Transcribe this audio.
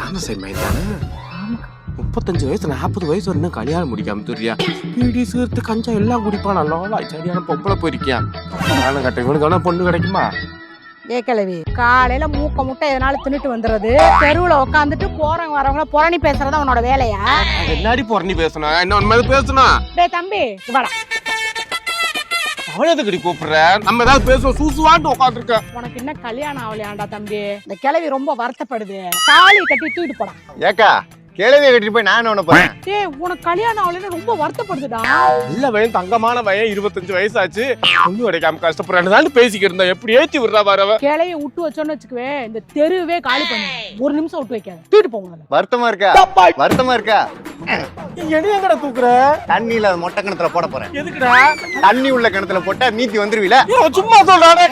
ராமசாமி மைதானே 35 வயசு 40 வயசு இன்னும் கல்யாணம் முடிக்காம தெரியா பீடி சீர்த்து கஞ்சா எல்லாம் குடிப்பான் நல்லா சரியான பொம்பளை போயிருக்கியா நானும் கட்ட இவனுக்கு பொண்ணு கிடைக்குமா ஏ கிழவி காலையில மூக்க முட்டை எதனால தின்னுட்டு வந்துடுறது தெருவுல உட்காந்துட்டு போறவங்க வரவங்கள புரணி பேசுறதா உன்னோட வேலையா என்னாடி புறணி பேசணும் என்ன உண்மை பேசணும் டேய் தம்பி வாடா அவனதுக்கடி கூப்பிடுற நம்ம ஏதாவது பேசுவோம் சூசுவான்னு உட்காந்துருக்க உனக்கு என்ன கல்யாணம் ஆகலையாண்டா தம்பி இந்த கிழவி ரொம்ப வருத்தப்படுது தாலி கட்டி தூக்கிட்டு போடா ஏக்கா கேளவியை கட்டிட்டு போய் நான் என்ன போறேன் டேய் உனக்கு கல்யாணம் ஆகலைன்னு ரொம்ப வருத்தப்படுதுடா இல்ல வயன் தங்கமான வயன் 25 வயசாச்சு பொண்ணு கிடைக்காம கஷ்டப்படுறான்னு பேசிக்கிட்டு இருந்தா எப்படி ஏத்தி விடுறா வரவ கிளைய விட்டு வச்சோன்னு வச்சுக்குவே இந்த தெருவே காலி பண்ணு ஒரு நிமிஷம் விட்டு வைக்காது தூக்கிட்டு போங்க வருத்தமா இருக்கா வருத்தமா இருக்கா என்னைய கடை தூக்குற தண்ணியில மொட்டை கிணத்துல போட போறேன் எதுக்குடா தண்ணி உள்ள கிணத்துல போட்டா மீத்தி வந்துருவீல சும்மா சொல்றானே